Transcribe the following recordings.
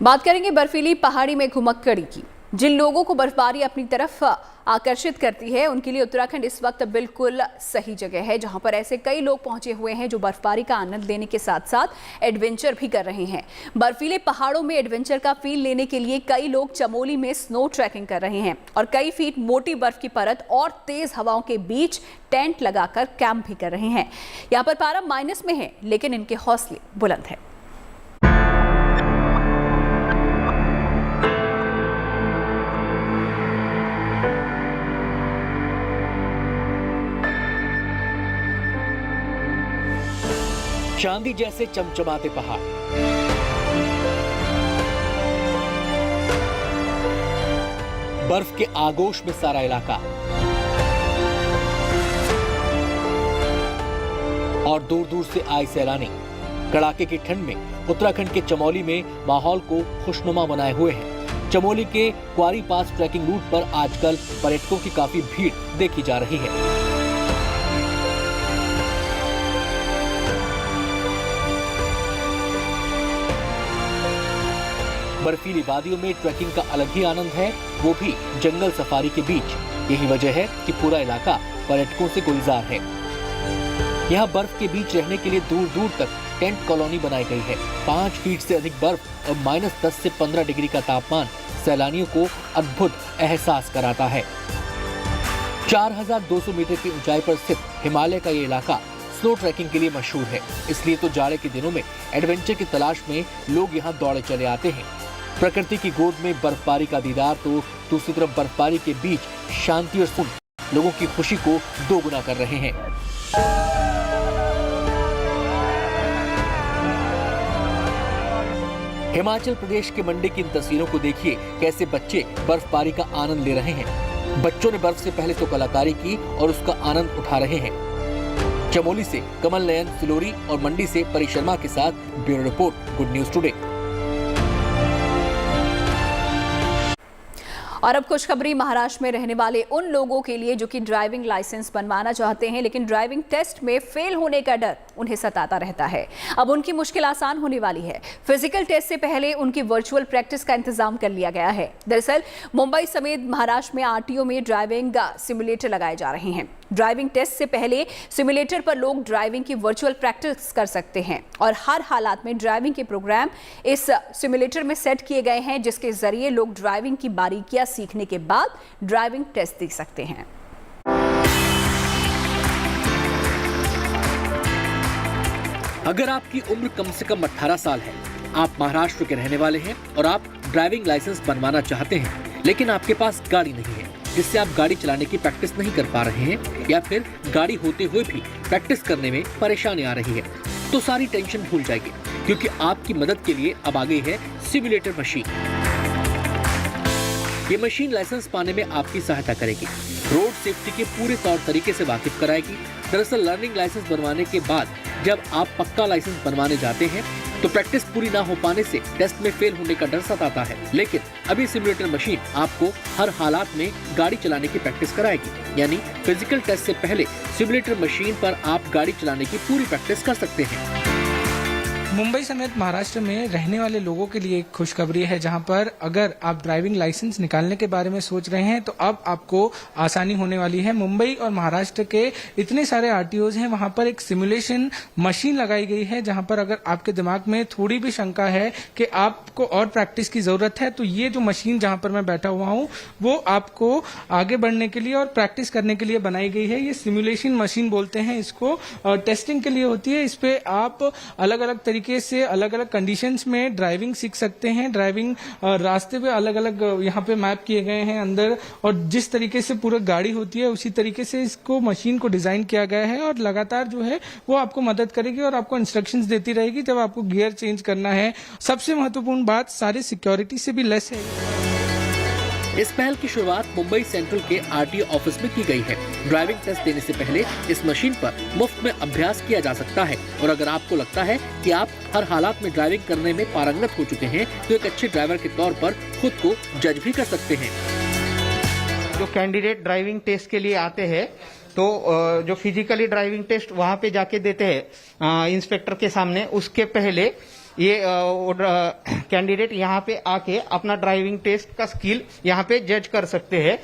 बात करेंगे बर्फीली पहाड़ी में घुमक्कड़ी की। जिन लोगों को बर्फबारी अपनी तरफ आकर्षित करती है उनके लिए उत्तराखंड इस वक्त बिल्कुल सही जगह है, जहां पर ऐसे कई लोग पहुंचे हुए हैं जो बर्फबारी का आनंद लेने के साथ साथ एडवेंचर भी कर रहे हैं। बर्फीले पहाड़ों में एडवेंचर का फील लेने के लिए कई लोग चमोली में स्नो ट्रैकिंग कर रहे हैं और कई फीट मोटी बर्फ की परत और तेज हवाओं के बीच टेंट लगाकर कैंप भी कर रहे हैं। यहाँ पर पारा माइनस में है, लेकिन इनके हौसले बुलंद है। चांदी जैसे चमचमाते पहाड़, बर्फ के आगोश में सारा इलाका और दूर दूर से आए सैलानी कड़ाके की ठंड में उत्तराखंड के चमोली में माहौल को खुशनुमा बनाए हुए हैं। चमोली के क्वारी पास ट्रैकिंग रूट पर आजकल पर्यटकों की काफी भीड़ देखी जा रही है। बर्फीली वादियों में ट्रैकिंग का अलग ही आनंद है, वो भी जंगल सफारी के बीच। यही वजह है कि पूरा इलाका पर्यटकों से गुलजार है। यहाँ बर्फ के बीच रहने के लिए दूर दूर तक टेंट कॉलोनी बनाई गई है। 5 फीट से अधिक बर्फ और -10 से 15 डिग्री का तापमान सैलानियों को अद्भुत एहसास कराता है। 4200 मीटर की ऊंचाई पर स्थित हिमालय का ये इलाका स्नो ट्रैकिंग के लिए मशहूर है। इसलिए तो जाड़े के दिनों में एडवेंचर की तलाश में लोग यहाँ दौड़े चले आते हैं। प्रकृति की गोद में बर्फबारी का दीदार तो दूसरी तरफ बर्फबारी के बीच शांति और सुकून लोगों की खुशी को दोगुना कर रहे हैं। हिमाचल प्रदेश के मंडी की इन तस्वीरों को देखिए, कैसे बच्चे बर्फबारी का आनंद ले रहे हैं। बच्चों ने बर्फ से पहले तो कलाकारी की और उसका आनंद उठा रहे हैं। चमोली से कमल नयन सिलोरी और मंडी से परी शर्मा के साथ bureau report, good news today. और अब खुशखबरी महाराष्ट्र में रहने वाले उन लोगों के लिए जो कि ड्राइविंग लाइसेंस बनवाना चाहते हैं, लेकिन ड्राइविंग टेस्ट में फेल होने का डर उन्हें सताता रहता है। अब उनकी मुश्किल आसान होने वाली है। फिजिकल टेस्ट से पहले उनकी वर्चुअल प्रैक्टिस का इंतजाम कर लिया गया है। दरअसल मुंबई समेत महाराष्ट्र में आरटीओ में ड्राइविंग सिमुलेटर लगाए जा रहे हैं। ड्राइविंग टेस्ट से पहले सिमुलेटर पर लोग ड्राइविंग की वर्चुअल प्रैक्टिस कर सकते हैं और हर हालात में ड्राइविंग के प्रोग्राम इस सिमुलेटर में सेट किए गए हैं, जिसके जरिए लोग ड्राइविंग की बारीकियां सीखने के बाद ड्राइविंग टेस्ट दे सकते हैं। अगर आपकी उम्र कम से कम 18 साल है, आप महाराष्ट्र के रहने वाले हैं और आप ड्राइविंग लाइसेंस बनवाना चाहते हैं, लेकिन आपके पास गाड़ी नहीं है, जिससे आप गाड़ी चलाने की प्रैक्टिस नहीं कर पा रहे हैं, या फिर गाड़ी होते हुए भी प्रैक्टिस करने में परेशानी आ रही है, तो सारी टेंशन भूल जाइए, क्योंकि आपकी मदद के लिए अब आ गई है सिमुलेटर मशीन। ये मशीन लाइसेंस पाने में आपकी सहायता करेगी, रोड सेफ्टी के पूरे तौर तरीके से वाकिफ कराएगी। दरअसल लर्निंग लाइसेंस बनवाने के बाद जब आप पक्का लाइसेंस बनवाने जाते हैं तो प्रैक्टिस पूरी ना हो पाने से टेस्ट में फेल होने का डर सताता है, लेकिन अभी सिमुलेटर मशीन आपको हर हालात में गाड़ी चलाने की प्रैक्टिस कराएगी। यानी फिजिकल टेस्ट से पहले सिमुलेटर मशीन पर आप गाड़ी चलाने की पूरी प्रैक्टिस कर सकते हैं। मुंबई समेत महाराष्ट्र में रहने वाले लोगों के लिए एक खुशखबरी है, जहां पर अगर आप ड्राइविंग लाइसेंस निकालने के बारे में सोच रहे हैं तो अब आपको आसानी होने वाली है। मुंबई और महाराष्ट्र के इतने सारे आरटीओज हैं, वहां पर एक सिमुलेशन मशीन लगाई गई है, जहां पर अगर आपके दिमाग में थोड़ी भी शंका है कि आपको और प्रैक्टिस की जरूरत है, तो ये जो मशीन जहां पर मैं बैठा हुआ हूं वो आपको आगे बढ़ने के लिए और प्रैक्टिस करने के लिए बनाई गई है। ये सिमुलेशन मशीन बोलते हैं इसको, टेस्टिंग के लिए होती है। इस पे आप अलग अलग तरीके से अलग अलग कंडीशंस में ड्राइविंग सीख सकते हैं। ड्राइविंग रास्ते पे अलग अलग यहाँ पे मैप किए गए हैं अंदर, और जिस तरीके से पूरा गाड़ी होती है उसी तरीके से इसको मशीन को डिजाइन किया गया है, और लगातार जो है वो आपको मदद करेगी और आपको इंस्ट्रक्शंस देती रहेगी जब आपको गियर चेंज करना है। सबसे महत्वपूर्ण बात, सारी सिक्योरिटी से भी लेस है। इस पहल की शुरुआत मुंबई सेंट्रल के आरटीओ ऑफिस में की गई है। ड्राइविंग टेस्ट देने से पहले इस मशीन पर मुफ्त में अभ्यास किया जा सकता है, और अगर आपको लगता है कि आप हर हालात में ड्राइविंग करने में पारंगत हो चुके हैं, तो एक अच्छे ड्राइवर के तौर पर खुद को जज भी कर सकते हैं। जो कैंडिडेट ड्राइविंग टेस्ट के लिए आते हैं, तो जो फिजिकली ड्राइविंग टेस्ट वहाँ पे जाके देते हैं इंस्पेक्टर के सामने, उसके पहले ये कैंडिडेट यहाँ पे आके अपना ड्राइविंग टेस्ट का स्किल यहाँ पे जज कर सकते हैं।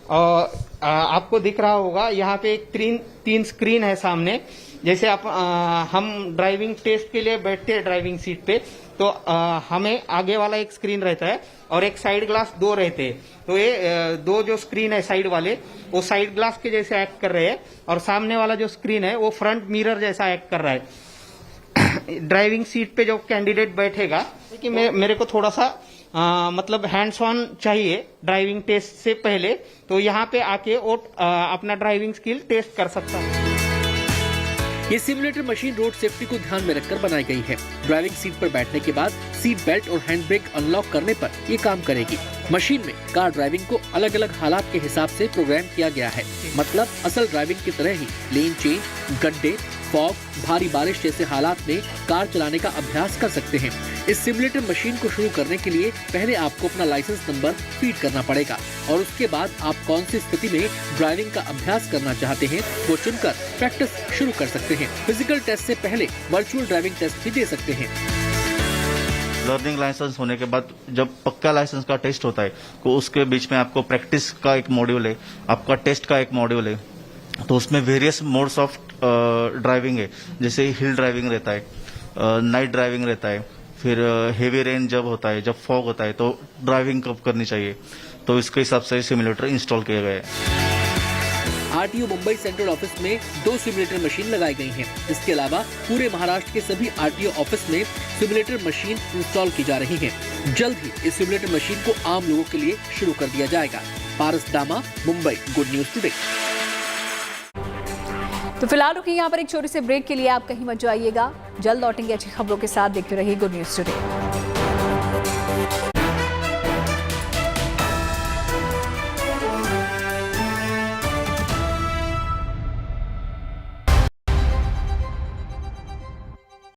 और आपको दिख रहा होगा यहाँ पे एक तीन स्क्रीन है सामने। जैसे हम ड्राइविंग टेस्ट के लिए बैठते हैं ड्राइविंग सीट पे, तो हमें आगे वाला एक स्क्रीन रहता है और एक साइड ग्लास दो रहते हैं। तो ये दो जो स्क्रीन है साइड वाले, वो साइड ग्लास के जैसे एक्ट कर रहे हैं, और सामने वाला जो स्क्रीन है वो फ्रंट मिरर जैसा एक्ट कर रहा है। ड्राइविंग सीट पे जो कैंडिडेट बैठेगा कि मेरे को थोड़ा सा मतलब हैंड्स ऑन चाहिए ड्राइविंग टेस्ट से पहले, तो यहाँ पे आके वो अपना ड्राइविंग स्किल टेस्ट कर सकता है। ये सिमुलेटर मशीन रोड सेफ्टी को ध्यान में रखकर बनाई गई है। ड्राइविंग सीट पर बैठने के बाद सीट बेल्ट और हैंड ब्रेक अनलॉक करने पर ये काम करेगी। मशीन में कार ड्राइविंग को अलग अलग हालात के हिसाब से प्रोग्राम किया गया है। मतलब असल ड्राइविंग की तरह ही लेन चेंज, गड्ढे, फॉग, भारी बारिश जैसे हालात में कार चलाने का अभ्यास कर सकते हैं। इस सिमुलेटर मशीन को शुरू करने के लिए पहले आपको अपना लाइसेंस नंबर फीड करना पड़ेगा और उसके बाद आप कौन सी स्थिति में ड्राइविंग का अभ्यास करना चाहते हैं वो चुनकर प्रैक्टिस शुरू कर सकते हैं। फिजिकल टेस्ट से पहले वर्चुअल ड्राइविंग टेस्ट भी दे सकते हैं। लर्निंग लाइसेंस होने के बाद जब पक्का लाइसेंस का टेस्ट होता है तो उसके बीच में आपको प्रैक्टिस का एक मॉड्यूल है, आपका टेस्ट का एक मॉड्यूल है। तो उसमें वेरियस मोड्स ऑफ ड्राइविंग है, जैसे हिल ड्राइविंग रहता है, नाइट ड्राइविंग रहता है, फिर हेवी रेन जब होता है, जब फॉग होता है तो ड्राइविंग कब करनी चाहिए। तो इसके हिसाब से सिमुलेटर इंस्टॉल किया गया है। आरटीओ मुंबई सेंट्रल ऑफिस में 2 सिमुलेटर मशीन लगाई गई हैं। इसके अलावा पूरे महाराष्ट्र के सभी आरटीओ ऑफिस में सिमुलेटर मशीन इंस्टॉल की जा रही हैं। जल्द ही इस सिमुलेटर मशीन को आम लोगों के लिए शुरू कर दिया जाएगा। पारस दामा, मुंबई, गुड न्यूज टुडे। तो फिलहाल रुकिए यहाँ पर एक छोटे से ब्रेक के लिए, आप कहीं मत जाइएगा। जल्द लौटेंगे अच्छी खबरों के साथ। देखते रहिए गुड न्यूज टुडे।